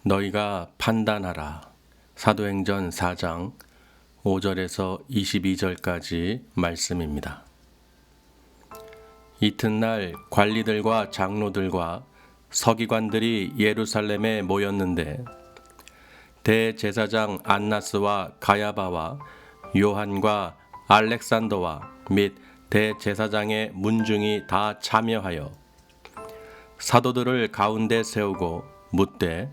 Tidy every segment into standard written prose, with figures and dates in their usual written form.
너희가 판단하라. 사도행전 4장 5절에서 22절까지 말씀입니다. 이튿날 관리들과 장로들과 서기관들이 예루살렘에 모였는데 대제사장 안나스와 가야바와 요한과 알렉산더와 및 대제사장의 문중이 다 참여하여 사도들을 가운데 세우고 묻되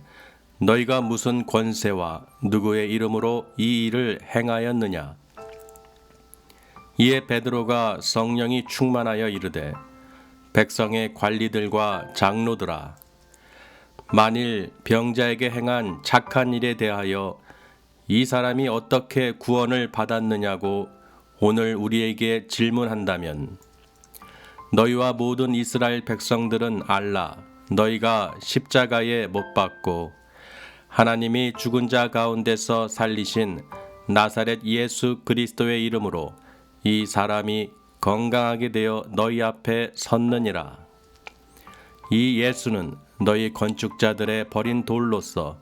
너희가 무슨 권세와 누구의 이름으로 이 일을 행하였느냐? 이에 베드로가 성령이 충만하여 이르되 백성의 관리들과 장로들아, 만일 병자에게 행한 착한 일에 대하여 이 사람이 어떻게 구원을 받았느냐고 오늘 우리에게 질문한다면 너희와 모든 이스라엘 백성들은 알라. 너희가 십자가에 못 박고 하나님이 죽은 자 가운데서 살리신 나사렛 예수 그리스도의 이름으로 이 사람이 건강하게 되어 너희 앞에 섰느니라. 이 예수는 너희 건축자들의 버린 돌로서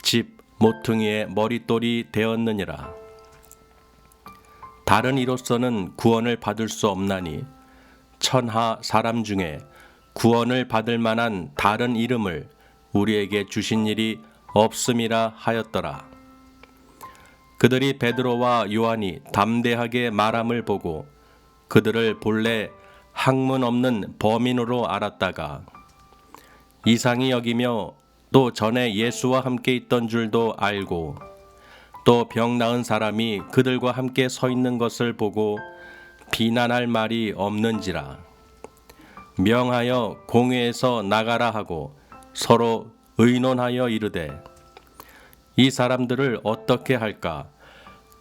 집 모퉁이의 머릿돌이 되었느니라. 다른 이로서는 구원을 받을 수 없나니 천하 사람 중에 구원을 받을 만한 다른 이름을 우리에게 주신 일이 없음이라 하였더라. 그들이 베드로와 요한이 담대하게 말함을 보고 그들을 본래 학문 없는 범인으로 알았다가 이상히 여기며 또 전에 예수와 함께 있던 줄도 알고 또 병 나은 사람이 그들과 함께 서 있는 것을 보고 비난할 말이 없는지라. 명하여 공회에서 나가라 하고 서로 의논하여 이르되 이 사람들을 어떻게 할까?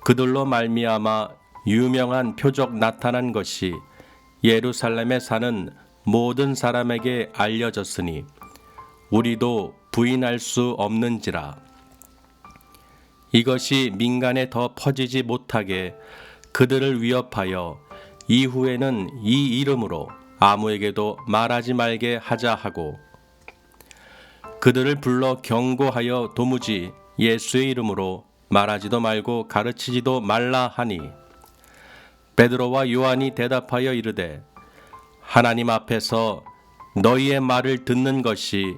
그들로 말미암아 유명한 표적 나타난 것이 예루살렘에 사는 모든 사람에게 알려졌으니 우리도 부인할 수 없는지라. 이것이 민간에 더 퍼지지 못하게 그들을 위협하여 이후에는 이 이름으로 아무에게도 말하지 말게 하자 하고 그들을 불러 경고하여 도무지 예수의 이름으로 말하지도 말고 가르치지도 말라 하니 베드로와 요한이 대답하여 이르되 하나님 앞에서 너희의 말을 듣는 것이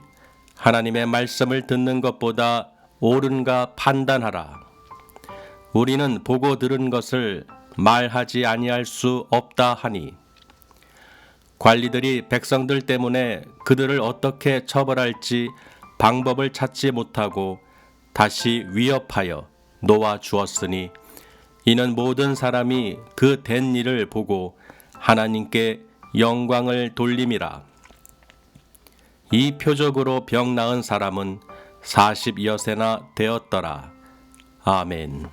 하나님의 말씀을 듣는 것보다 옳은가 판단하라. 우리는 보고 들은 것을 말하지 아니할 수 없다 하니 관리들이 백성들 때문에 그들을 어떻게 처벌할지 방법을 찾지 못하고 다시 위협하여 놓아 주었으니 이는 모든 사람이 그 된 일을 보고 하나님께 영광을 돌림이라. 이 표적으로 병 나은 사람은 40여세나 되었더라. 아멘.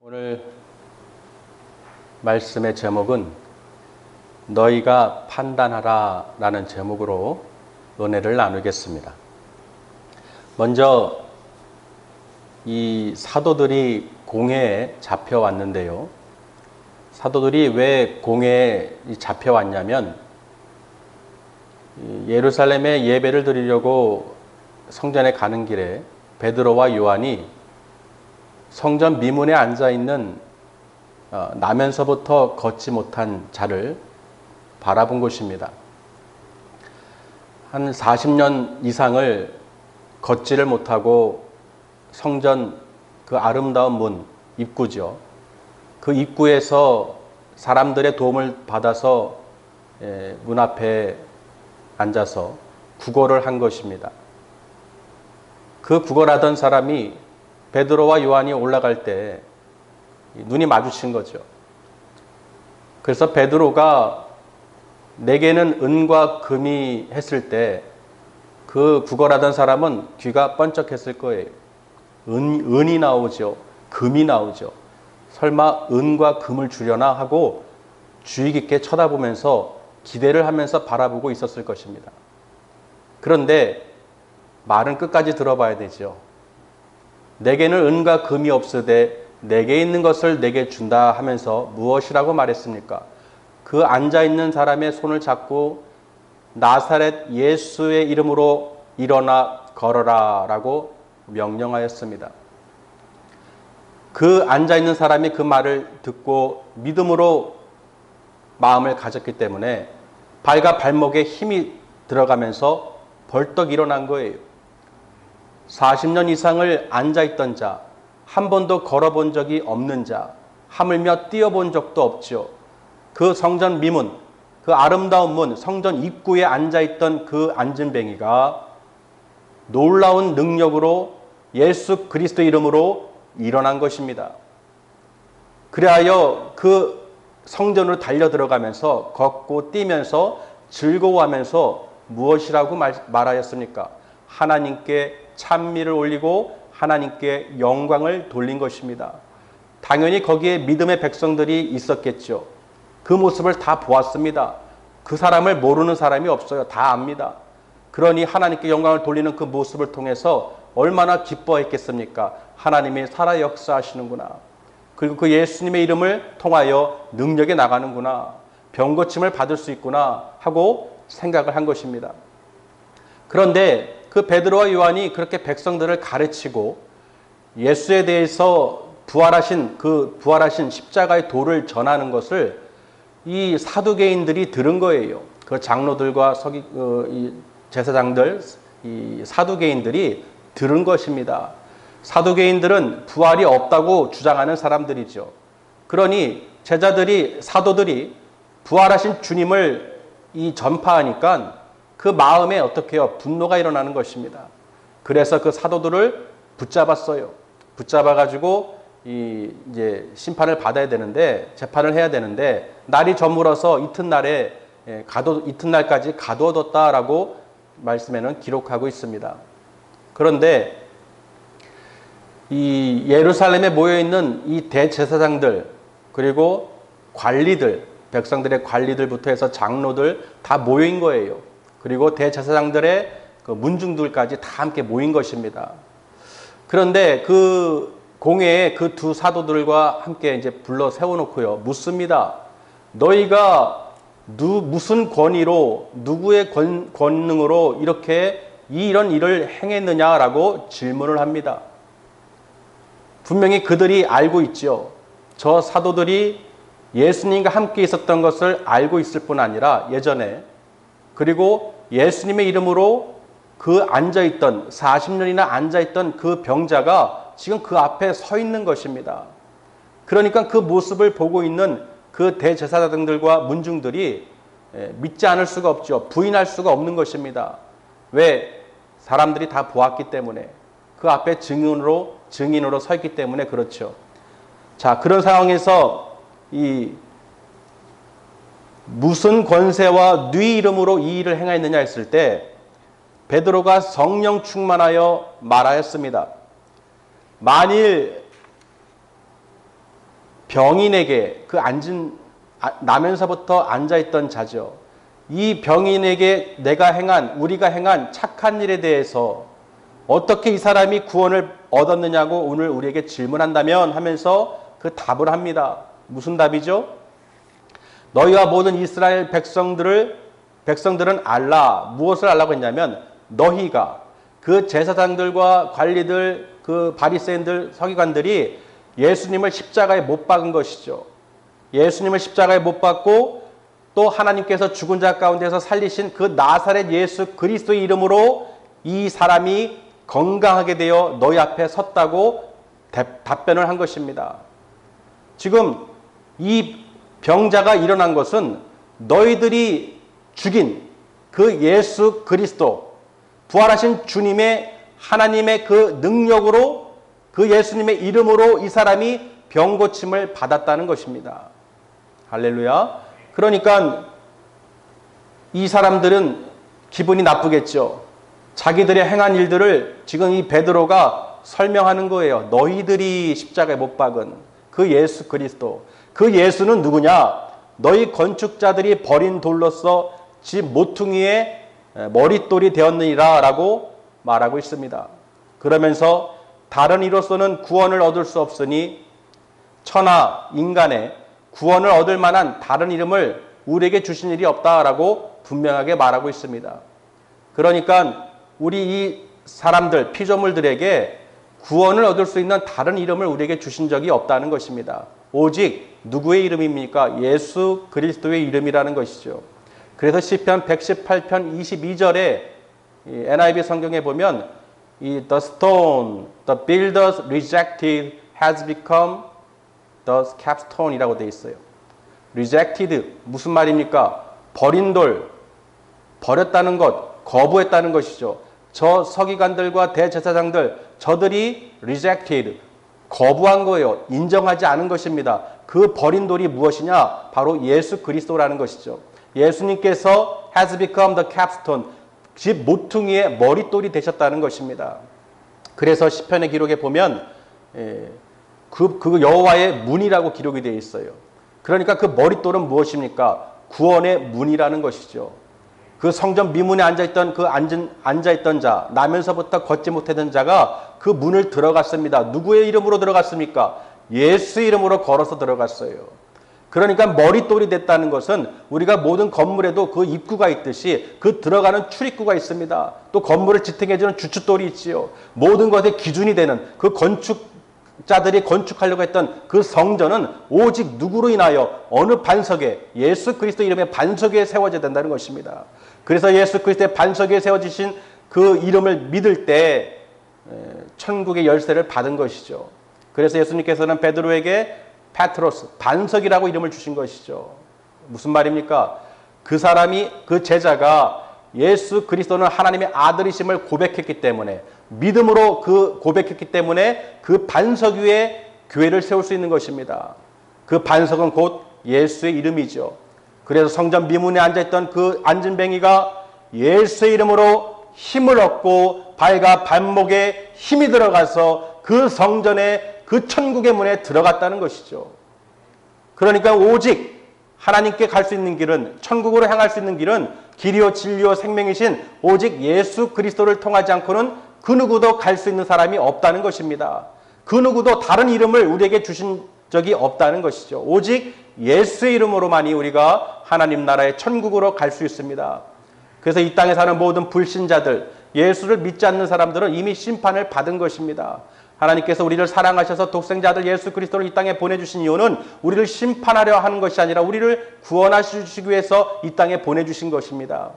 오늘 말씀의 제목은 너희가 판단하라 라는 제목으로 은혜를 나누겠습니다. 먼저 이 사도들이 공회에 잡혀왔는데요. 사도들이 왜 공회에 잡혀왔냐면 예루살렘에 예배를 드리려고 성전에 가는 길에 베드로와 요한이 성전 미문에 앉아있는 나면서부터 걷지 못한 자를 바라본 곳입니다. 한 40년 이상을 걷지를 못하고 성전 그 아름다운 문, 입구죠. 그 입구에서 사람들의 도움을 받아서 문 앞에 앉아서 구걸을 한 것입니다. 그 구걸하던 사람이 베드로와 요한이 올라갈 때 눈이 마주친 거죠. 그래서 베드로가 내게는 은과 금이 했을 때 그 구걸하던 사람은 귀가 번쩍했을 거예요. 은이 나오죠. 금이 나오죠. 설마 은과 금을 주려나 하고 주의 깊게 쳐다보면서 기대를 하면서 바라보고 있었을 것입니다. 그런데 말은 끝까지 들어봐야 되죠. 내게는 은과 금이 없으되 내게 있는 것을 내게 준다 하면서 무엇이라고 말했습니까? 그 앉아있는 사람의 손을 잡고 나사렛 예수의 이름으로 일어나 걸어라 라고 명령하였습니다. 그 앉아있는 사람이 그 말을 듣고 믿음으로 마음을 가졌기 때문에 발과 발목에 힘이 들어가면서 벌떡 일어난 거예요. 40년 이상을 앉아있던 자, 한 번도 걸어본 적이 없는 자, 하물며 뛰어본 적도 없죠. 그 성전 미문, 그 아름다운 문, 성전 입구에 앉아있던 그 앉은뱅이가 놀라운 능력으로 예수 그리스도 이름으로 일어난 것입니다. 그리하여 그 성전으로 달려 들어가면서 걷고 뛰면서 즐거워하면서 무엇이라고 말하였습니까? 하나님께 찬미를 올리고 하나님께 영광을 돌린 것입니다. 당연히 거기에 믿음의 백성들이 있었겠죠. 그 모습을 다 보았습니다. 그 사람을 모르는 사람이 없어요. 다 압니다. 그러니 하나님께 영광을 돌리는 그 모습을 통해서 얼마나 기뻐했겠습니까? 하나님이 살아 역사하시는구나. 그리고 그 예수님의 이름을 통하여 능력이 나가는구나. 병고침을 받을 수 있구나 하고 생각을 한 것입니다. 그런데 그 베드로와 요한이 그렇게 백성들을 가르치고 예수에 대해서 부활하신 십자가의 도를 전하는 것을 이 사두개인들이 들은 거예요. 그 장로들과 이 제사장들, 이 사두개인들이 들은 것입니다. 사두개인들은 부활이 없다고 주장하는 사람들이죠. 그러니 사도들이 부활하신 주님을 전파하니까 그 마음에 어떻게 해요? 분노가 일어나는 것입니다. 그래서 그 사도들을 붙잡았어요. 붙잡아가지고 이제 심판을 받아야 되는데, 재판을 해야 되는데, 날이 저물어서 이튿날까지 가두어뒀다라고 말씀에는 기록하고 있습니다. 그런데 이 예루살렘에 모여있는 이 대제사장들, 그리고 관리들, 백성들의 관리들부터 해서 장로들 다 모인 거예요. 그리고 대제사장들의 그 문중들까지 다 함께 모인 것입니다. 그런데 그 공회에 그 두 사도들과 함께 이제 불러 세워놓고요. 묻습니다. 너희가 무슨 권위로, 누구의 권능으로 이렇게 이런 일을 행했느냐라고 질문을 합니다. 분명히 그들이 알고 있죠. 저 사도들이 예수님과 함께 있었던 것을 알고 있을 뿐 아니라 예전에, 그리고 예수님의 이름으로 그 40년이나 앉아있던 그 병자가 지금 그 앞에 서 있는 것입니다. 그러니까 그 모습을 보고 있는 그 대제사장들과 문중들이 믿지 않을 수가 없죠. 부인할 수가 없는 것입니다. 왜? 사람들이 다 보았기 때문에. 그 앞에 증인으로 서 있기 때문에 그렇죠. 자, 그런 상황에서 무슨 권세와 네 이름으로 이 일을 행하였느냐 했을 때 베드로가 성령 충만하여 말하였습니다. 만일 병인에게 나면서부터 앉아있던 자죠. 이 병인에게 우리가 행한 착한 일에 대해서 어떻게 이 사람이 구원을 얻었느냐고 오늘 우리에게 질문한다면 하면서 그 답을 합니다. 무슨 답이죠? 너희와 모든 이스라엘 백성들은 알라. 무엇을 알라고 했냐면 너희가 그 제사장들과 관리들, 그 바리새인들, 서기관들이 예수님을 십자가에 못 박은 것이죠. 예수님을 십자가에 못 박고 또 하나님께서 죽은 자 가운데서 살리신 그 나사렛 예수 그리스도의 이름으로 이 사람이 건강하게 되어 너희 앞에 섰다고 답변을 한 것입니다. 지금 이 병자가 일어난 것은 너희들이 죽인 그 예수 그리스도, 부활하신 하나님의 그 능력으로, 그 예수님의 이름으로 이 사람이 병고침을 받았다는 것입니다. 할렐루야. 그러니까 이 사람들은 기분이 나쁘겠죠. 자기들의 행한 일들을 지금 이 베드로가 설명하는 거예요. 너희들이 십자가에 못 박은 그 예수 그리스도. 그 예수는 누구냐? 너희 건축자들이 버린 돌로서 집 모퉁이에 머릿돌이 되었느니라 라고 말하고 있습니다. 그러면서 다른 이로서는 구원을 얻을 수 없으니 천하 인간의 구원을 얻을 만한 다른 이름을 우리에게 주신 일이 없다라고 분명하게 말하고 있습니다. 그러니까 우리 이 사람들, 피조물들에게 구원을 얻을 수 있는 다른 이름을 우리에게 주신 적이 없다는 것입니다. 오직 누구의 이름입니까? 예수 그리스도의 이름이라는 것이죠. 그래서 시편 118편 22절에 NIV 성경에 보면 The stone the builders rejected has become the capstone이라고 되어 있어요. rejected 무슨 말입니까? 버린 돌, 버렸다는 것, 거부했다는 것이죠. 저 서기관들과 대제사장들, 저들이 rejected, 거부한 거예요. 인정하지 않은 것입니다. 그 버린 돌이 무엇이냐? 바로 예수 그리스도라는 것이죠. 예수님께서 has become the capstone, 집 모퉁이의 머릿돌이 되셨다는 것입니다. 그래서 시편의 기록에 보면 그 여호와의 문이라고 기록이 되어 있어요. 그러니까 그 머릿돌은 무엇입니까? 구원의 문이라는 것이죠. 그 성전 미문에 앉아있던 앉아있던 자, 나면서부터 걷지 못하던 자가 그 문을 들어갔습니다. 누구의 이름으로 들어갔습니까? 예수 이름으로 걸어서 들어갔어요. 그러니까 머릿돌이 됐다는 것은 우리가 모든 건물에도 그 입구가 있듯이 그 들어가는 출입구가 있습니다. 또 건물을 지탱해주는 주춧돌이 있지요. 모든 것의 기준이 되는 그 건축자들이 건축하려고 했던 그 성전은 오직 누구로 인하여 어느 반석에 예수 그리스도 이름의 반석에 세워져야 된다는 것입니다. 그래서 예수 그리스도의 반석에 세워지신 그 이름을 믿을 때 천국의 열쇠를 받은 것이죠. 그래서 예수님께서는 베드로에게 페트로스, 반석이라고 이름을 주신 것이죠. 무슨 말입니까? 그 사람이, 그 제자가 예수 그리스도는 하나님의 아들이심을 고백했기 때문에, 믿음으로 그 고백했기 때문에 그 반석 위에 교회를 세울 수 있는 것입니다. 그 반석은 곧 예수의 이름이죠. 그래서 성전 미문에 앉아있던 그 앉은뱅이가 예수의 이름으로 힘을 얻고 발과 발목에 힘이 들어가서 그 성전에 그 천국의 문에 들어갔다는 것이죠. 그러니까 오직 하나님께 갈 수 있는 길은, 천국으로 향할 수 있는 길은 길이요 진리요 생명이신 오직 예수 그리스도를 통하지 않고는 그 누구도 갈 수 있는 사람이 없다는 것입니다. 그 누구도 다른 이름을 우리에게 주신 적이 없다는 것이죠. 오직 예수의 이름으로만이 우리가 하나님 나라의 천국으로 갈 수 있습니다. 그래서 이 땅에 사는 모든 불신자들, 예수를 믿지 않는 사람들은 이미 심판을 받은 것입니다. 하나님께서 우리를 사랑하셔서 독생자 아들 예수 그리스도를 이 땅에 보내주신 이유는 우리를 심판하려 하는 것이 아니라 우리를 구원하시기 위해서 이 땅에 보내주신 것입니다.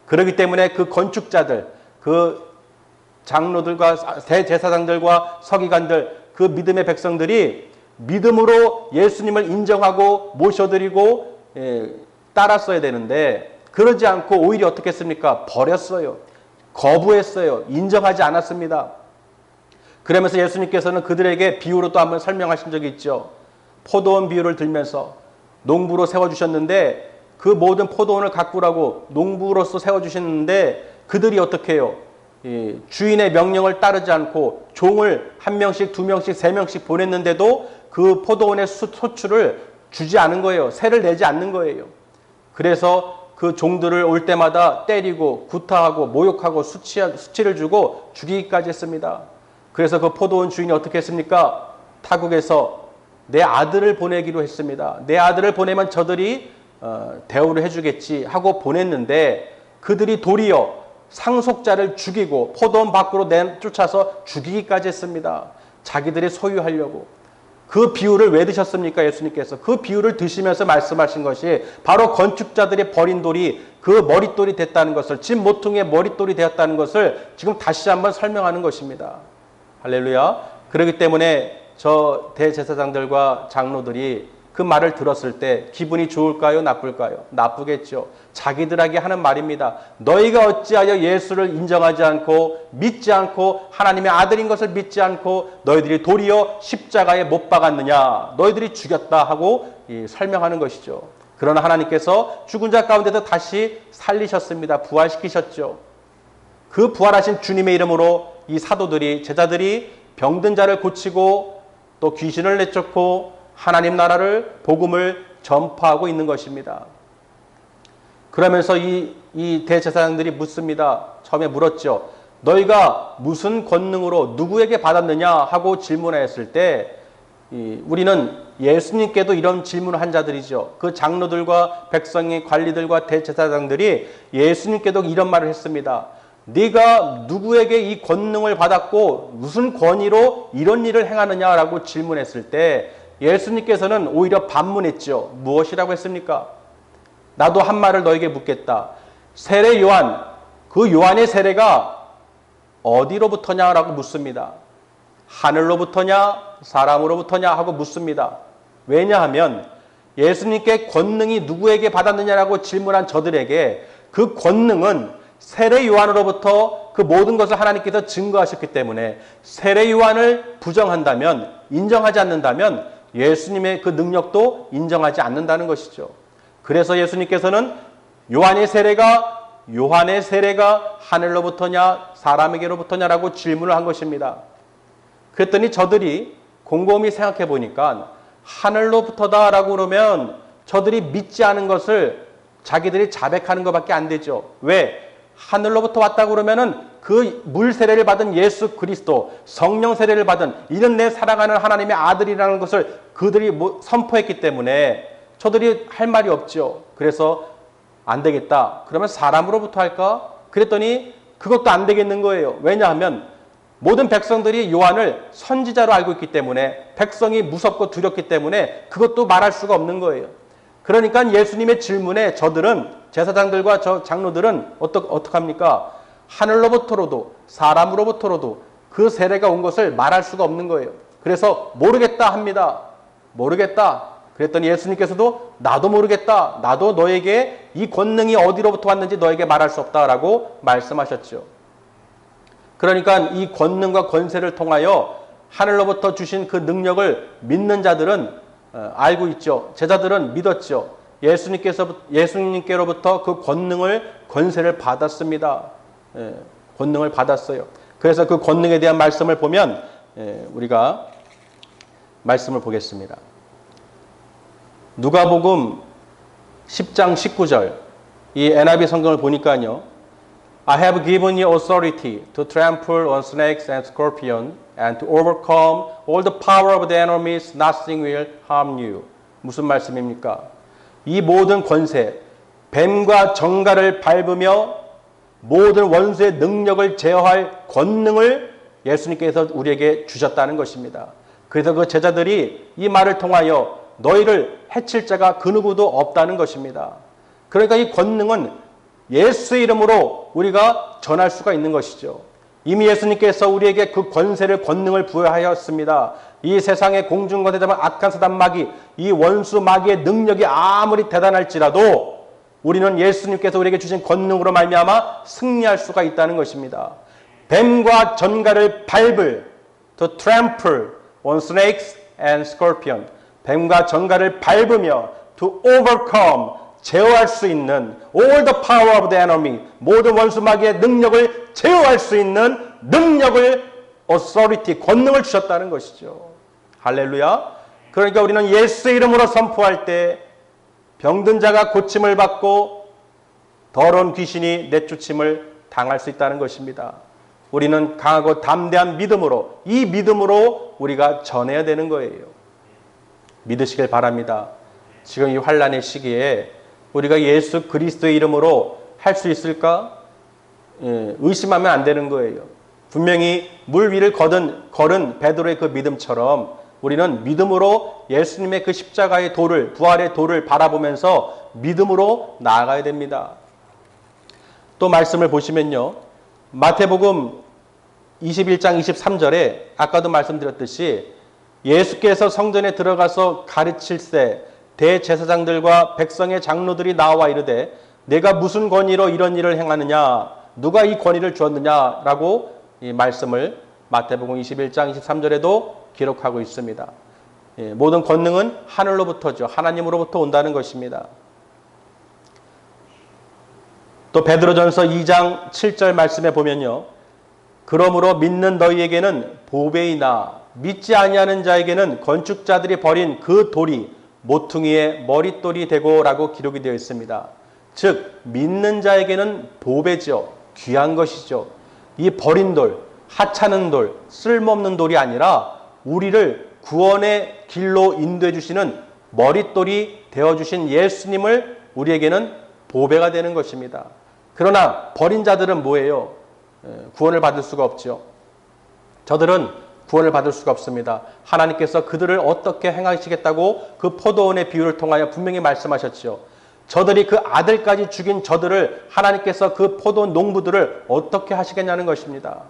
그렇기 때문에 그 건축자들, 그 장로들과 대제사장들과 서기관들, 그 믿음의 백성들이 믿음으로 예수님을 인정하고 모셔드리고 따랐어야 되는데 그러지 않고 오히려 어떻게 했습니까? 버렸어요. 거부했어요. 인정하지 않았습니다. 그러면서 예수님께서는 그들에게 비유로 또 한번 설명하신 적이 있죠. 포도원 비유를 들면서 농부로 세워주셨는데 그 모든 포도원을 가꾸라고 농부로서 세워주셨는데 그들이 어떻게 해요? 주인의 명령을 따르지 않고 종을 한 명씩, 두 명씩, 세 명씩 보냈는데도 그 포도원의 소출을 주지 않은 거예요. 세를 내지 않는 거예요. 그래서 그 종들을 올 때마다 때리고 구타하고 모욕하고 수치를 주고 죽이기까지 했습니다. 그래서 그 포도원 주인이 어떻게 했습니까? 타국에서 내 아들을 보내기로 했습니다. 내 아들을 보내면 저들이 대우를 해주겠지 하고 보냈는데 그들이 도리어 상속자를 죽이고 포도원 밖으로 쫓아서 죽이기까지 했습니다. 자기들이 소유하려고. 그 비유를 왜 드셨습니까? 예수님께서. 그 비유를 드시면서 말씀하신 것이 바로 건축자들이 버린 돌이 그 머릿돌이 됐다는 것을, 집 모퉁이의 머릿돌이 되었다는 것을 지금 다시 한번 설명하는 것입니다. 할렐루야. 그렇기 때문에 저 대제사장들과 장로들이 그 말을 들었을 때 기분이 좋을까요? 나쁠까요? 나쁘겠죠. 자기들에게 하는 말입니다. 너희가 어찌하여 예수를 인정하지 않고 믿지 않고 하나님의 아들인 것을 믿지 않고 너희들이 도리어 십자가에 못 박았느냐? 너희들이 죽였다 하고 설명하는 것이죠. 그러나 하나님께서 죽은 자 가운데서 다시 살리셨습니다. 부활시키셨죠. 그 부활하신 주님의 이름으로 이 사도들이, 제자들이 병든 자를 고치고 또 귀신을 내쫓고 하나님 나라를, 복음을 전파하고 있는 것입니다. 그러면서 이 대제사장들이 묻습니다. 처음에 물었죠. 너희가 무슨 권능으로 누구에게 받았느냐 하고 질문했을 때 우리는 예수님께도 이런 질문을 한 자들이죠. 그 장로들과 백성의 관리들과 대제사장들이 예수님께도 이런 말을 했습니다. 네가 누구에게 이 권능을 받았고 무슨 권위로 이런 일을 행하느냐라고 질문했을 때 예수님께서는 오히려 반문했죠. 무엇이라고 했습니까? 나도 한 말을 너에게 묻겠다. 세례 요한, 그 요한의 세례가 어디로부터냐라고 묻습니다. 하늘로부터냐 사람으로부터냐 하고 묻습니다. 왜냐하면 예수님께 권능이 누구에게 받았느냐라고 질문한 저들에게 그 권능은 세례 요한으로부터 그 모든 것을 하나님께서 증거하셨기 때문에 세례 요한을 부정한다면, 인정하지 않는다면 예수님의 그 능력도 인정하지 않는다는 것이죠. 그래서 예수님께서는 요한의 세례가 하늘로부터냐 사람에게로부터냐라고 질문을 한 것입니다. 그랬더니 저들이 곰곰이 생각해 보니까 하늘로부터다라고 그러면 저들이 믿지 않은 것을 자기들이 자백하는 것밖에 안 되죠. 왜? 하늘로부터 왔다고 그러면은 그 물 세례를 받은 예수 그리스도, 성령 세례를 받은 이는 내 사랑하는 하나님의 아들이라는 것을 그들이 선포했기 때문에 저들이 할 말이 없죠. 그래서 안 되겠다. 그러면 사람으로부터 할까? 그랬더니 그것도 안 되겠는 거예요. 왜냐하면 모든 백성들이 요한을 선지자로 알고 있기 때문에 백성이 무섭고 두렵기 때문에 그것도 말할 수가 없는 거예요. 그러니까 예수님의 질문에 저들은, 제사장들과 저 장로들은 어떻게 합니까? 하늘로부터로도 사람으로부터로도 그 세례가 온 것을 말할 수가 없는 거예요. 그래서 모르겠다 합니다. 모르겠다. 그랬더니 예수님께서도 나도 모르겠다. 나도 너에게 이 권능이 어디로부터 왔는지 너에게 말할 수 없다라고 말씀하셨죠. 그러니까 이 권능과 권세를 통하여 하늘로부터 주신 그 능력을 믿는 자들은 알고 있죠. 제자들은 믿었죠. 예수님께로부터 그 권세를 받았습니다. 권능을 받았어요. 그래서 그 권능에 대한 말씀을 보면 우리가 말씀을 보겠습니다. 누가복음 10장 19절, 이 NIV 성경을 보니까요. I have given you authority to trample on snakes and scorpions and to overcome all the power of the enemies. Nothing will harm you. 무슨 말씀입니까? 이 모든 권세, 뱀과 정갈을 밟으며 모든 원수의 능력을 제어할 권능을 예수님께서 우리에게 주셨다는 것입니다. 그래서 그 제자들이 이 말을 통하여 너희를 해칠 자가 그 누구도 없다는 것입니다. 그러니까 이 권능은 예수의 이름으로 우리가 전할 수가 있는 것이죠. 이미 예수님께서 우리에게 그 권능을 부여하였습니다. 이 세상의 공중권세자만 악한 사단 마귀, 이 원수 마귀의 능력이 아무리 대단할지라도 우리는 예수님께서 우리에게 주신 권능으로 말미암아 승리할 수가 있다는 것입니다. 뱀과 전갈을 밟을, to trample on snakes and scorpions, 뱀과 전갈을 밟으며 to overcome, 제어할 수 있는 all the power of the enemy, 모든 원수 마귀의 능력을 제어할 수 있는 능력을, authority, 권능을 주셨다는 것이죠. 할렐루야. 그러니까 우리는 예수의 이름으로 선포할 때 병든 자가 고침을 받고 더러운 귀신이 내쫓임을 당할 수 있다는 것입니다. 우리는 강하고 담대한 믿음으로, 이 믿음으로 우리가 전해야 되는 거예요. 믿으시길 바랍니다. 지금 이 환난의 시기에 우리가 예수 그리스도의 이름으로 할 수 있을까? 의심하면 안 되는 거예요. 분명히 물 위를 걸은 베드로의 그 믿음처럼 우리는 믿음으로 예수님의 그 십자가의 도를, 부활의 도를 바라보면서 믿음으로 나아가야 됩니다. 또 말씀을 보시면요. 마태복음 21장 23절에 아까도 말씀드렸듯이 예수께서 성전에 들어가서 가르칠 때 대제사장들과 백성의 장로들이 나와 이르되 내가 무슨 권위로 이런 일을 행하느냐, 누가 이 권위를 주었느냐라고 이 말씀을 마태복음 21장 23절에도 기록하고 있습니다. 모든 권능은 하늘로부터죠. 하나님으로부터 온다는 것입니다. 또 베드로전서 2장 7절 말씀에 보면요. 그러므로 믿는 너희에게는 보배이나 믿지 아니하는 자에게는 건축자들이 버린 그 돌이 모퉁이의 머릿돌이 되고라고 기록이 되어 있습니다. 즉 믿는 자에게는 보배죠. 귀한 것이죠. 이 버린 돌, 하찮은 돌, 쓸모없는 돌이 아니라 우리를 구원의 길로 인도해 주시는 머릿돌이 되어주신 예수님을 우리에게는 보배가 되는 것입니다. 그러나 버린 자들은 뭐예요? 구원을 받을 수가 없죠. 저들은 구원을 받을 수가 없습니다. 하나님께서 그들을 어떻게 행하시겠다고 그 포도원의 비유를 통하여 분명히 말씀하셨죠. 저들이 그 아들까지 죽인 저들을 하나님께서 그 포도원 농부들을 어떻게 하시겠냐는 것입니다.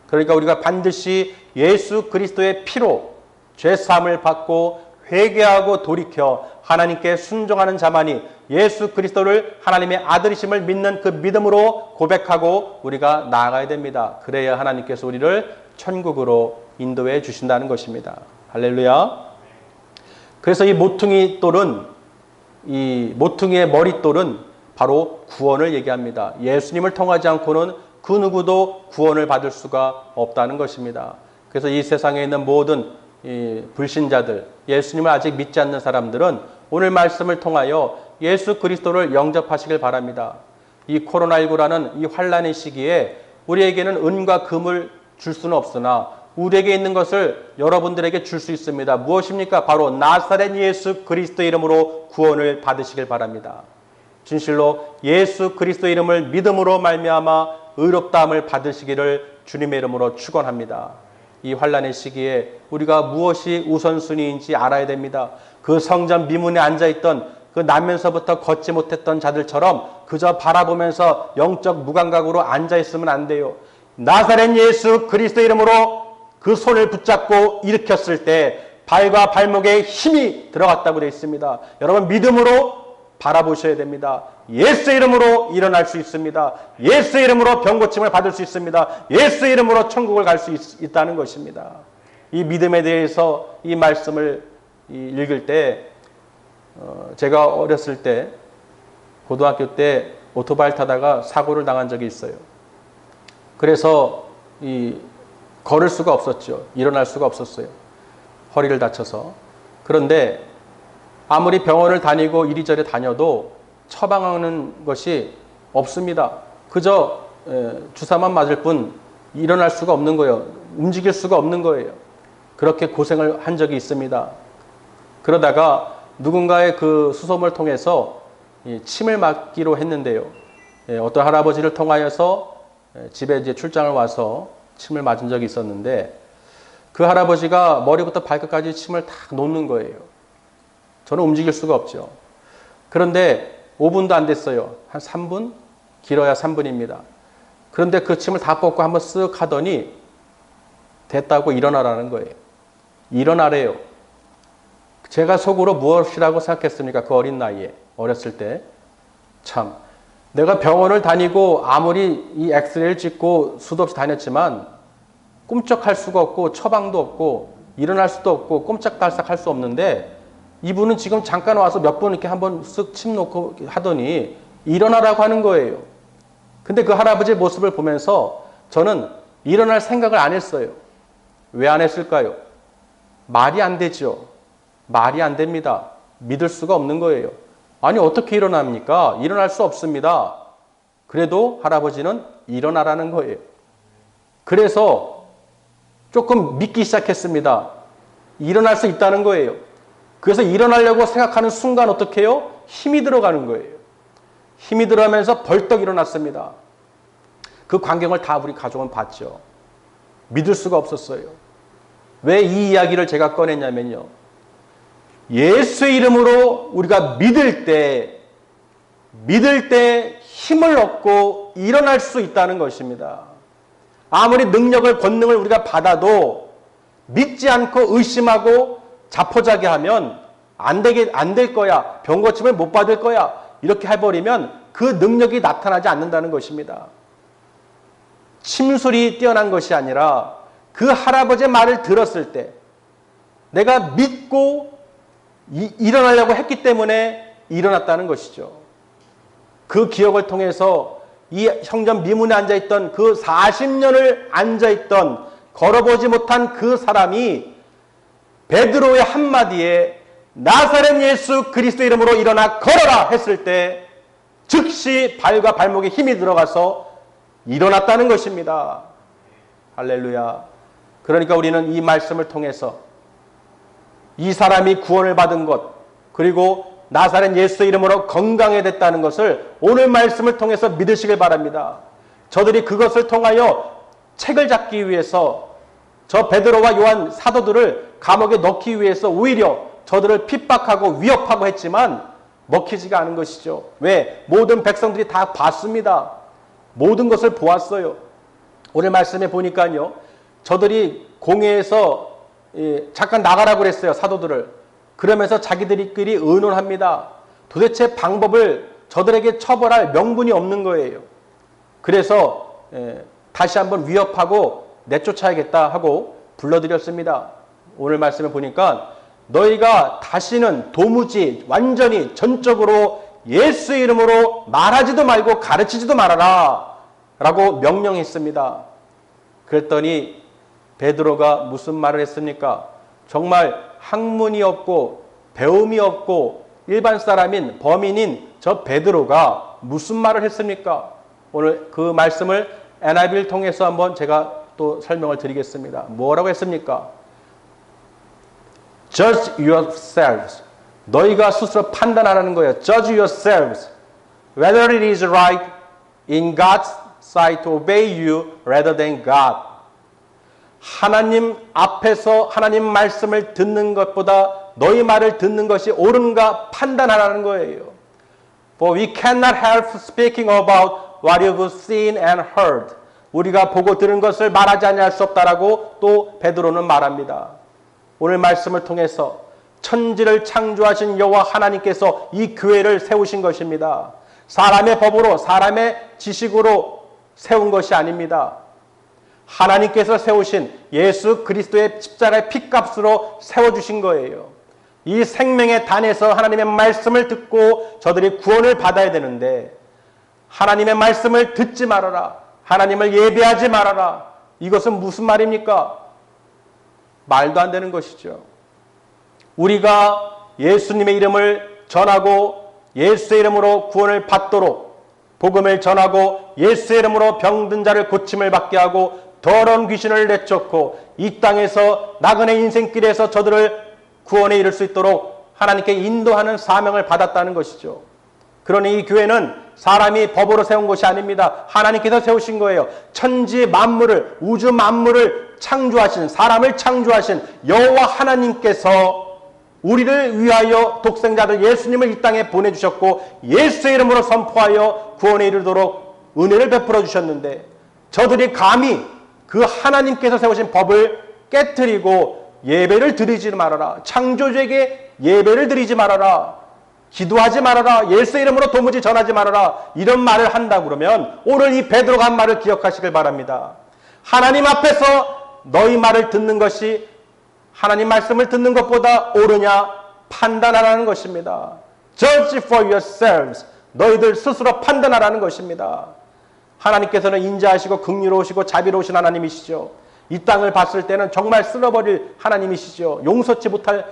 그러니까 우리가 반드시 예수 그리스도의 피로 죄사함을 받고 회개하고 돌이켜 하나님께 순종하는 자만이 예수 그리스도를 하나님의 아들이심을 믿는 그 믿음으로 고백하고 우리가 나아가야 됩니다. 그래야 하나님께서 우리를 천국으로 인도해 주신다는 것입니다. 할렐루야. 그래서 이 모퉁이 돌은, 이 모퉁이의 머릿돌은 바로 구원을 얘기합니다. 예수님을 통하지 않고는 그 누구도 구원을 받을 수가 없다는 것입니다. 그래서 이 세상에 있는 모든 이 불신자들, 예수님을 아직 믿지 않는 사람들은 오늘 말씀을 통하여 예수 그리스도를 영접하시길 바랍니다. 이 코로나19라는 이 환란의 시기에 우리에게는 은과 금을 줄 수는 없으나 우리에게 있는 것을 여러분들에게 줄 수 있습니다. 무엇입니까? 바로 나사렛 예수 그리스도 이름으로 구원을 받으시길 바랍니다. 진실로 예수 그리스도 이름을 믿음으로 말미암아 의롭다함을 받으시기를 주님의 이름으로 축원합니다. 이 환란의 시기에 우리가 무엇이 우선순위인지 알아야 됩니다. 그 성전 미문에 앉아있던 그 나면서부터 걷지 못했던 자들처럼 그저 바라보면서 영적 무감각으로 앉아있으면 안 돼요. 나사렛 예수 그리스도 이름으로 그 손을 붙잡고 일으켰을 때 발과 발목에 힘이 들어갔다고 되어 있습니다. 여러분 믿음으로 바라보셔야 됩니다. 예수 이름으로 일어날 수 있습니다. 예수 이름으로 병고침을 받을 수 있습니다. 예수 이름으로 천국을 갈 수 있다는 것입니다. 이 믿음에 대해서 이 말씀을 읽을 때 제가 어렸을 때 고등학교 때 오토바이를 타다가 사고를 당한 적이 있어요. 그래서 걸을 수가 없었죠. 일어날 수가 없었어요. 허리를 다쳐서. 그런데 아무리 병원을 다니고 이리저리 다녀도 처방하는 것이 없습니다. 그저 주사만 맞을 뿐 일어날 수가 없는 거예요. 움직일 수가 없는 거예요. 그렇게 고생을 한 적이 있습니다. 그러다가 누군가의 그 수소문을 통해서 침을 맞기로 했는데요. 어떤 할아버지를 통하여서 집에 이제 출장을 와서 침을 맞은 적이 있었는데 그 할아버지가 머리부터 발끝까지 침을 탁 놓는 거예요. 저는 움직일 수가 없죠. 그런데 5분도 안 됐어요. 한 3분? 길어야 3분입니다. 그런데 그 침을 다 뽑고 한번 쓱 하더니 됐다고 일어나라는 거예요. 일어나래요. 제가 속으로 무엇이라고 생각했습니까? 그 어린 나이에. 어렸을 때. 참. 내가 병원을 다니고 아무리 이 엑스레이를 찍고 수도 없이 다녔지만 꿈쩍할 수가 없고 처방도 없고 일어날 수도 없고 꼼짝달싹 할 수 없는데 이분은 지금 잠깐 와서 몇 분 이렇게 한번 쓱 침 놓고 하더니 일어나라고 하는 거예요. 근데 그 할아버지의 모습을 보면서 저는 일어날 생각을 안 했어요. 왜 안 했을까요? 말이 안 되죠. 말이 안 됩니다. 믿을 수가 없는 거예요. 아니 어떻게 일어납니까? 일어날 수 없습니다. 그래도 할아버지는 일어나라는 거예요. 그래서 조금 믿기 시작했습니다. 일어날 수 있다는 거예요. 그래서 일어나려고 생각하는 순간 어떻게 해요? 힘이 들어가는 거예요. 힘이 들어가면서 벌떡 일어났습니다. 그 광경을 다 우리 가족은 봤죠. 믿을 수가 없었어요. 왜 이 이야기를 제가 꺼냈냐면요. 예수의 이름으로 우리가 믿을 때 힘을 얻고 일어날 수 있다는 것입니다. 아무리 능력을, 권능을 우리가 받아도 믿지 않고 의심하고 자포자기하면 안 될 거야. 병 고침을 못 받을 거야. 이렇게 해버리면 그 능력이 나타나지 않는다는 것입니다. 침술이 뛰어난 것이 아니라 그 할아버지의 말을 들었을 때 내가 믿고 일어나려고 했기 때문에 일어났다는 것이죠. 그 기억을 통해서 이 성전 미문에 앉아있던 그 40년을 앉아있던 걸어보지 못한 그 사람이 베드로의 한마디에 나사렛 예수 그리스도 이름으로 일어나 걸어라 했을 때 즉시 발과 발목에 힘이 들어가서 일어났다는 것입니다. 할렐루야. 그러니까 우리는 이 말씀을 통해서 이 사람이 구원을 받은 것, 그리고 나사렛 예수 이름으로 건강해졌다는 것을 오늘 말씀을 통해서 믿으시길 바랍니다. 저들이 그것을 통하여 책을 잡기 위해서 저 베드로와 요한 사도들을 감옥에 넣기 위해서 오히려 저들을 핍박하고 위협하고 했지만 먹히지가 않은 것이죠. 왜? 모든 백성들이 다 봤습니다. 모든 것을 보았어요. 오늘 말씀에 보니까요. 저들이 공회에서 잠깐 나가라고 그랬어요. 사도들을. 그러면서 자기들끼리 의논합니다. 도대체 방법을 저들에게 처벌할 명분이 없는 거예요. 그래서 다시 한번 위협하고 내쫓아야겠다 하고 불러들였습니다. 오늘 말씀에 보니까 너희가 다시는 도무지 완전히 전적으로 예수의 이름으로 말하지도 말고 가르치지도 말아라 라고 명령했습니다. 그랬더니 베드로가 무슨 말을 했습니까? 정말 학문이 없고 배움이 없고 일반 사람인 범인인 저 베드로가 무슨 말을 했습니까? 오늘 그 말씀을 NIV를 통해서 한번 제가 또 설명을 드리겠습니다. 뭐라고 했습니까? Judge yourselves. 너희가 스스로 판단하라는 거예요. Judge yourselves. Whether it is right in God's sight to obey you rather than God. 하나님 앞에서 하나님 말씀을 듣는 것보다 너희 말을 듣는 것이 옳은가 판단하라는 거예요. For we cannot help speaking about what you've seen and heard. 우리가 보고 들은 것을 말하지 아니할 수 없다라고 또 베드로는 말합니다. 오늘 말씀을 통해서 천지를 창조하신 여호와 하나님께서 이 교회를 세우신 것입니다. 사람의 법으로 사람의 지식으로 세운 것이 아닙니다. 하나님께서 세우신 예수 그리스도의 십자가의 피값으로 세워주신 거예요. 이 생명의 단에서 하나님의 말씀을 듣고 저들이 구원을 받아야 되는데 하나님의 말씀을 듣지 말아라. 하나님을 예배하지 말아라. 이것은 무슨 말입니까? 말도 안 되는 것이죠. 우리가 예수님의 이름을 전하고 예수의 이름으로 구원을 받도록 복음을 전하고 예수의 이름으로 병든 자를 고침을 받게 하고 더러운 귀신을 내쫓고 이 땅에서 나그네 인생길에서 저들을 구원에 이를 수 있도록 하나님께 인도하는 사명을 받았다는 것이죠. 그러니 이 교회는 사람이 법으로 세운 것이 아닙니다. 하나님께서 세우신 거예요. 천지 만물을 우주 만물을 창조하신 사람을 창조하신 여호와 하나님께서 우리를 위하여 독생자들 예수님을 이 땅에 보내주셨고 예수의 이름으로 선포하여 구원에 이르도록 은혜를 베풀어 주셨는데 저들이 감히 그 하나님께서 세우신 법을 깨트리고 예배를 드리지 말아라. 창조주에게 예배를 드리지 말아라. 기도하지 말아라. 예수의 이름으로 도무지 전하지 말아라. 이런 말을 한다 그러면 오늘 이 베드로가 한 말을 기억하시길 바랍니다. 하나님 앞에서 너희 말을 듣는 것이 하나님 말씀을 듣는 것보다 옳으냐 판단하라는 것입니다. Judge for yourselves. 너희들 스스로 판단하라는 것입니다. 하나님께서는 인자하시고 긍휼로우시고 자비로우신 하나님이시죠. 이 땅을 봤을 때는 정말 쓸어버릴 하나님이시죠. 용서치 못할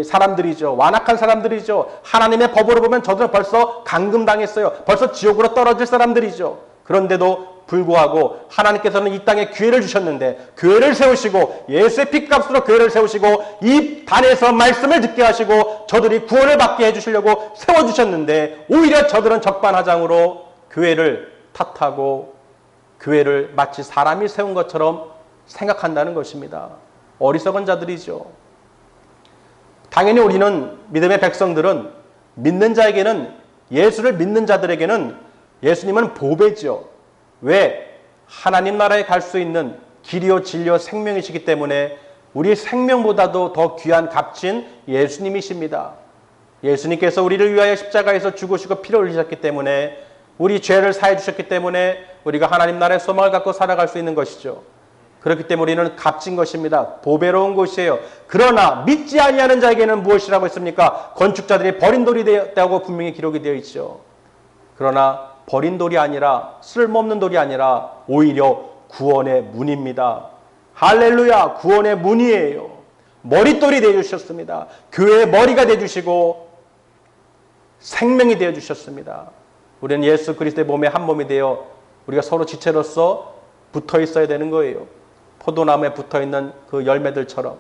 사람들이죠. 완악한 사람들이죠. 하나님의 법으로 보면 저들은 벌써 감금당했어요. 벌써 지옥으로 떨어질 사람들이죠. 그런데도 불구하고 하나님께서는 이 땅에 기회를 주셨는데 교회를 세우시고 예수의 피값으로 교회를 세우시고 이 단에서 말씀을 듣게 하시고 저들이 구원을 받게 해주시려고 세워주셨는데 오히려 저들은 적반하장으로 교회를 탓하고 교회를 마치 사람이 세운 것처럼 생각한다는 것입니다. 어리석은 자들이죠. 당연히 우리는 믿음의 백성들은 믿는 자에게는 예수를 믿는 자들에게는 예수님은 보배죠. 왜? 하나님 나라에 갈 수 있는 길이요 진리요 생명이시기 때문에 우리 생명보다도 더 귀한 값진 예수님이십니다. 예수님께서 우리를 위하여 십자가에서 죽으시고 피를 흘리셨기 때문에 우리 죄를 사해 주셨기 때문에 우리가 하나님 나라의 소망을 갖고 살아갈 수 있는 것이죠. 그렇기 때문에 우리는 값진 것입니다. 보배로운 것이에요. 그러나 믿지 아니하는 자에게는 무엇이라고 했습니까? 건축자들이 버린 돌이 되었다고 분명히 기록이 되어 있죠. 그러나 버린 돌이 아니라 쓸모없는 돌이 아니라 오히려 구원의 문입니다. 할렐루야, 구원의 문이에요. 머릿돌이 되어주셨습니다. 교회의 머리가 되어주시고 생명이 되어주셨습니다. 우리는 예수 그리스도의 몸에 한 몸이 되어 우리가 서로 지체로서 붙어 있어야 되는 거예요. 포도나무에 붙어 있는 그 열매들처럼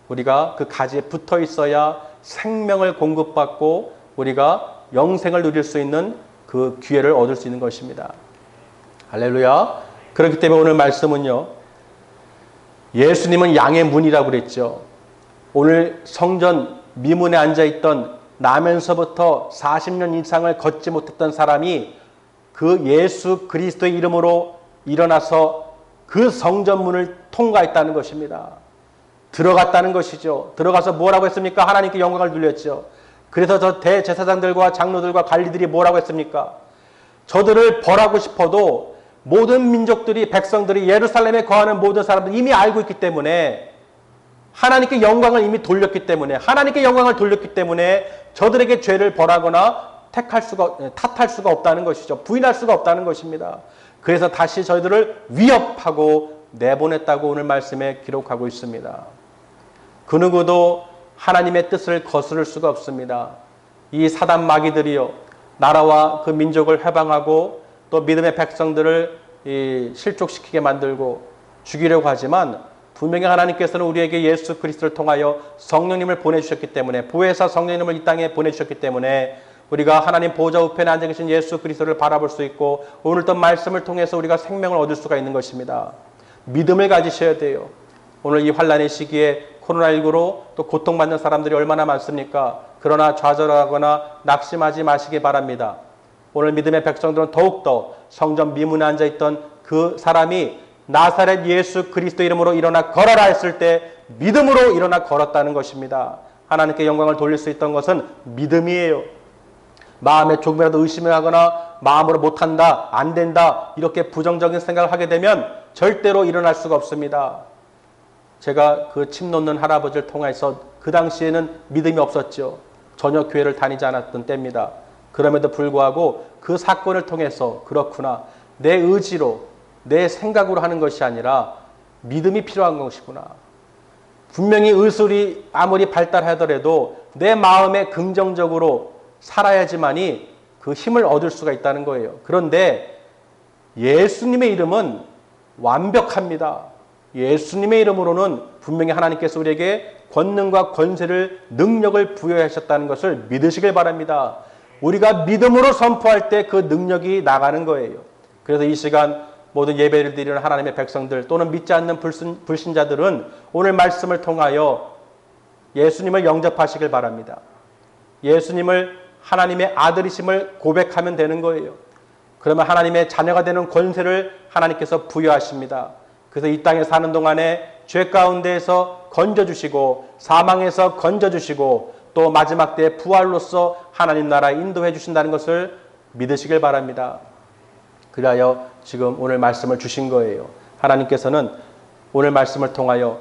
우리가 그 가지에 붙어 있어야 생명을 공급받고 우리가 영생을 누릴 수 있는 그 기회를 얻을 수 있는 것입니다. 할렐루야. 그렇기 때문에 오늘 말씀은요, 예수님은 양의 문이라고 그랬죠. 오늘 성전 미문에 앉아있던 나면서부터 40년 이상을 걷지 못했던 사람이 그 예수 그리스도의 이름으로 일어나서 그 성전문을 통과했다는 것입니다. 들어갔다는 것이죠. 들어가서 뭐라고 했습니까? 하나님께 영광을 돌렸죠. 그래서 저 대제사장들과 장로들과 관리들이 뭐라고 했습니까? 저들을 벌하고 싶어도 모든 민족들이, 백성들이, 예루살렘에 거하는 모든 사람들이 이미 알고 있기 때문에, 하나님께 영광을 이미 돌렸기 때문에, 하나님께 영광을 돌렸기 때문에 저들에게 죄를 벌하거나 탓할 수가 없다는 것이죠. 부인할 수가 없다는 것입니다. 그래서 다시 저희들을 위협하고 내보냈다고 오늘 말씀에 기록하고 있습니다. 그 누구도 하나님의 뜻을 거스를 수가 없습니다. 이 사단 마귀들이요, 나라와 그 민족을 해방하고 또 믿음의 백성들을 실족시키게 만들고 죽이려고 하지만, 분명히 하나님께서는 우리에게 예수 그리스도를 통하여 성령님을 보내주셨기 때문에, 보혜사 성령님을 이 땅에 보내주셨기 때문에 우리가 하나님 보좌 우편에 앉아 계신 예수 그리스도를 바라볼 수 있고, 오늘 또 말씀을 통해서 우리가 생명을 얻을 수가 있는 것입니다. 믿음을 가지셔야 돼요. 오늘 이 환난의 시기에 코로나19로 또 고통받는 사람들이 얼마나 많습니까? 그러나 좌절하거나 낙심하지 마시기 바랍니다. 오늘 믿음의 백성들은 더욱더 성전 미문에 앉아있던 그 사람이 나사렛 예수 그리스도 이름으로 일어나 걸어라 했을 때 믿음으로 일어나 걸었다는 것입니다. 하나님께 영광을 돌릴 수 있던 것은 믿음이에요. 마음에 조금이라도 의심을 하거나 마음으로 못한다, 안 된다, 이렇게 부정적인 생각을 하게 되면 절대로 일어날 수가 없습니다. 제가 그 침 놓는 할아버지를 통해서, 그 당시에는 믿음이 없었죠. 전혀 교회를 다니지 않았던 때입니다. 그럼에도 불구하고 그 사건을 통해서, 그렇구나, 내 의지로, 내 생각으로 하는 것이 아니라 믿음이 필요한 것이구나. 분명히 의술이 아무리 발달하더라도 내 마음에 긍정적으로 살아야지만이 그 힘을 얻을 수가 있다는 거예요. 그런데 예수님의 이름은 완벽합니다. 예수님의 이름으로는 분명히 하나님께서 우리에게 권능과 권세를, 능력을 부여하셨다는 것을 믿으시길 바랍니다. 우리가 믿음으로 선포할 때 그 능력이 나가는 거예요. 그래서 이 시간 모든 예배를 드리는 하나님의 백성들, 또는 믿지 않는 불신자들은 오늘 말씀을 통하여 예수님을 영접하시길 바랍니다. 예수님을 하나님의 아들이심을 고백하면 되는 거예요. 그러면 하나님의 자녀가 되는 권세를 하나님께서 부여하십니다. 그래서 이 땅에 사는 동안에 죄 가운데에서 건져주시고, 사망에서 건져주시고, 또 마지막 때의 부활로서 하나님 나라에 인도해 주신다는 것을 믿으시길 바랍니다. 그리하여 지금 오늘 말씀을 주신 거예요. 하나님께서는 오늘 말씀을 통하여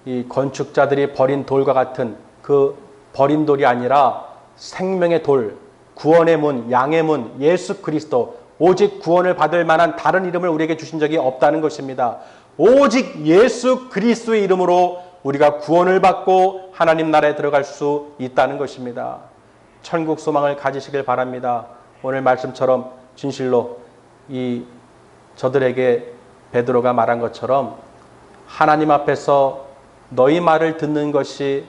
이 건축자들이 버린 돌과 같은 그 버린 돌이 아니라 생명의 돌, 구원의 문, 양의 문, 예수 그리스도, 오직 구원을 받을 만한 다른 이름을 우리에게 주신 적이 없다는 것입니다. 오직 예수 그리스도의 이름으로 우리가 구원을 받고 하나님 나라에 들어갈 수 있다는 것입니다. 천국 소망을 가지시길 바랍니다. 오늘 말씀처럼 진실로 저들에게 베드로가 말한 것처럼 하나님 앞에서 너희 말을 듣는 것이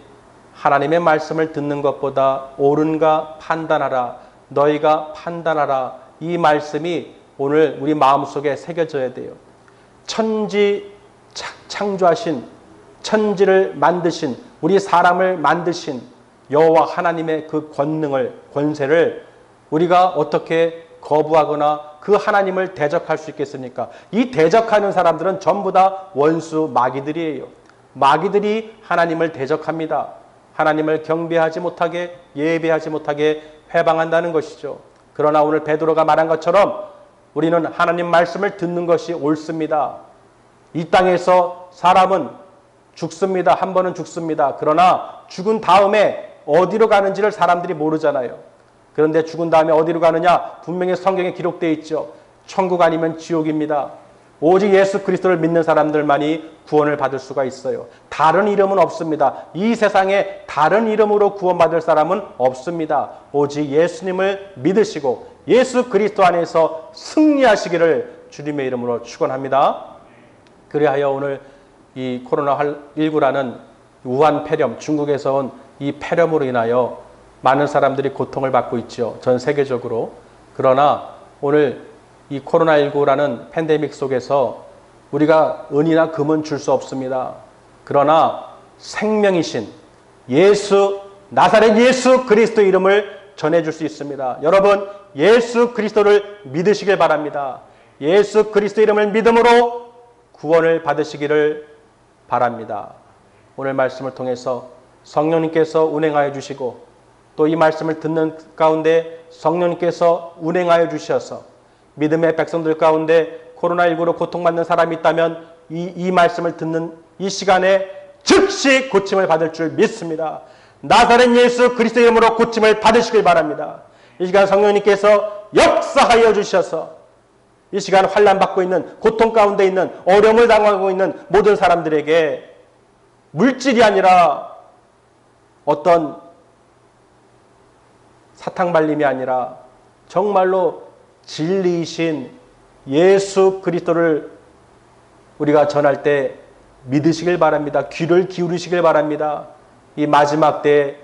하나님의 말씀을 듣는 것보다 옳은가 판단하라. 너희가 판단하라. 이 말씀이 오늘 우리 마음속에 새겨져야 돼요. 천지 창조하신, 천지를 만드신, 우리 사람을 만드신 여호와 하나님의 그 권능을, 권세를 우리가 어떻게 거부하거나 그 하나님을 대적할 수 있겠습니까? 이 대적하는 사람들은 전부 다 원수 마귀들이에요. 마귀들이 하나님을 대적합니다. 하나님을 경배하지 못하게, 예배하지 못하게 해방한다는 것이죠. 그러나 오늘 베드로가 말한 것처럼 우리는 하나님 말씀을 듣는 것이 옳습니다. 이 땅에서 사람은 죽습니다. 한 번은 죽습니다. 그러나 죽은 다음에 어디로 가는지를 사람들이 모르잖아요. 그런데 죽은 다음에 어디로 가느냐? 분명히 성경에 기록되어 있죠. 천국 아니면 지옥입니다. 오직 예수 그리스도를 믿는 사람들만이 구원을 받을 수가 있어요. 다른 이름은 없습니다. 이 세상에 다른 이름으로 구원받을 사람은 없습니다. 오직 예수님을 믿으시고 예수 그리스도 안에서 승리하시기를 주님의 이름으로 축원합니다. 그리하여 오늘 이 코로나19라는 우한 폐렴, 중국에서 온 이 폐렴으로 인하여 많은 사람들이 고통을 받고 있죠. 전 세계적으로. 그러나 오늘 이 코로나19라는 팬데믹 속에서 우리가 은이나 금은 줄 수 없습니다. 그러나 생명이신 예수, 나사렛 예수 그리스도의 이름을 전해줄 수 있습니다. 여러분, 예수 그리스도를 믿으시길 바랍니다. 예수 그리스도의 이름을 믿음으로 구원을 받으시기를 바랍니다. 오늘 말씀을 통해서 성령님께서 운행하여 주시고 또 이 말씀을 듣는 가운데 성령님께서 운행하여 주셔서 믿음의 백성들 가운데 코로나19로 고통받는 사람이 있다면 이 말씀을 듣는 이 시간에 즉시 고침을 받을 줄 믿습니다. 나사렛 예수 그리스도 이름으로 고침을 받으시길 바랍니다. 이 시간 성령님께서 역사하여 주셔서 이 시간 환난받고 있는 고통 가운데 있는 어려움을 당하고 있는 모든 사람들에게 물질이 아니라 어떤 사탕발림이 아니라 정말로 진리이신 예수 그리스도를 우리가 전할 때 믿으시길 바랍니다. 귀를 기울이시길 바랍니다. 이 마지막 때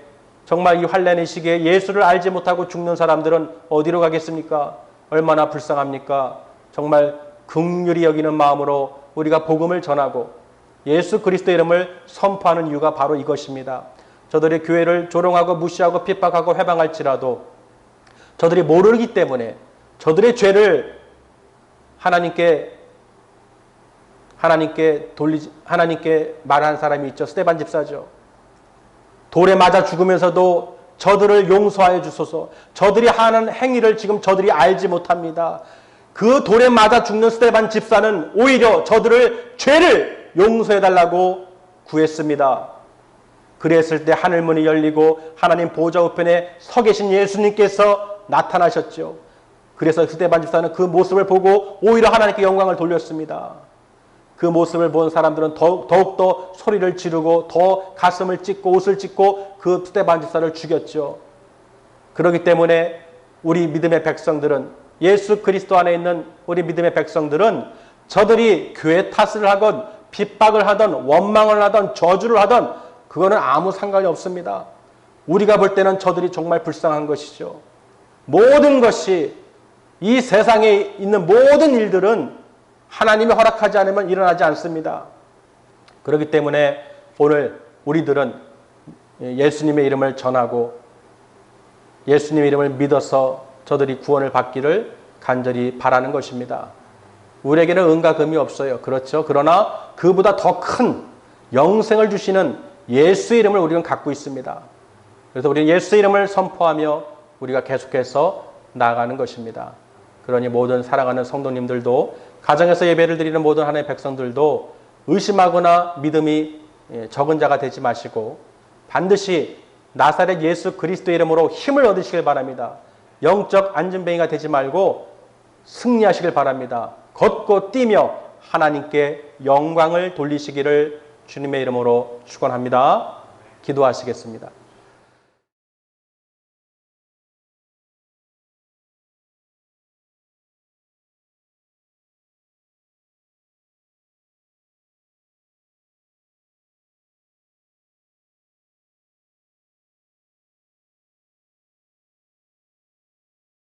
정말 이 환난의 시기에 예수를 알지 못하고 죽는 사람들은 어디로 가겠습니까? 얼마나 불쌍합니까? 정말 긍휼히 여기는 마음으로 우리가 복음을 전하고 예수 그리스도 이름을 선포하는 이유가 바로 이것입니다. 저들이 교회를 조롱하고 무시하고 핍박하고 회방할지라도 저들이 모르기 때문에 저들의 죄를 하나님께 말한 사람이 있죠. 스데반 집사죠. 돌에 맞아 죽으면서도 저들을 용서하여 주소서. 저들이 하는 행위를 지금 저들이 알지 못합니다. 그 돌에 맞아 죽는 스데반 집사는 오히려 저들을 죄를 용서해달라고 구했습니다. 그랬을 때 하늘문이 열리고 하나님 보좌 우편에 서 계신 예수님께서 나타나셨죠. 그래서 스데반 집사는 그 모습을 보고 오히려 하나님께 영광을 돌렸습니다. 그 모습을 본 사람들은 더욱더 소리를 지르고 더 가슴을 찢고 옷을 찢고 그 스데반 집사를 죽였죠. 그렇기 때문에 우리 믿음의 백성들은 예수 그리스도 안에 있는 우리 믿음의 백성들은 저들이 교회 탓을 하건 핍박을 하던 원망을 하던 저주를 하던 그거는 아무 상관이 없습니다. 우리가 볼 때는 저들이 정말 불쌍한 것이죠. 모든 것이 이 세상에 있는 모든 일들은 하나님이 허락하지 않으면 일어나지 않습니다. 그렇기 때문에 오늘 우리들은 예수님의 이름을 전하고 예수님의 이름을 믿어서 저들이 구원을 받기를 간절히 바라는 것입니다. 우리에게는 은과 금이 없어요. 그렇죠. 그러나 그보다 더 큰 영생을 주시는 예수의 이름을 우리는 갖고 있습니다. 그래서 우리는 예수의 이름을 선포하며 우리가 계속해서 나아가는 것입니다. 그러니 모든 사랑하는 성도님들도 가정에서 예배를 드리는 모든 하나님의 백성들도 의심하거나 믿음이 적은 자가 되지 마시고 반드시 나사렛 예수 그리스도 이름으로 힘을 얻으시길 바랍니다. 영적 안전뱅이가 되지 말고 승리하시길 바랍니다. 걷고 뛰며 하나님께 영광을 돌리시기를 주님의 이름으로 축원합니다. 기도하시겠습니다.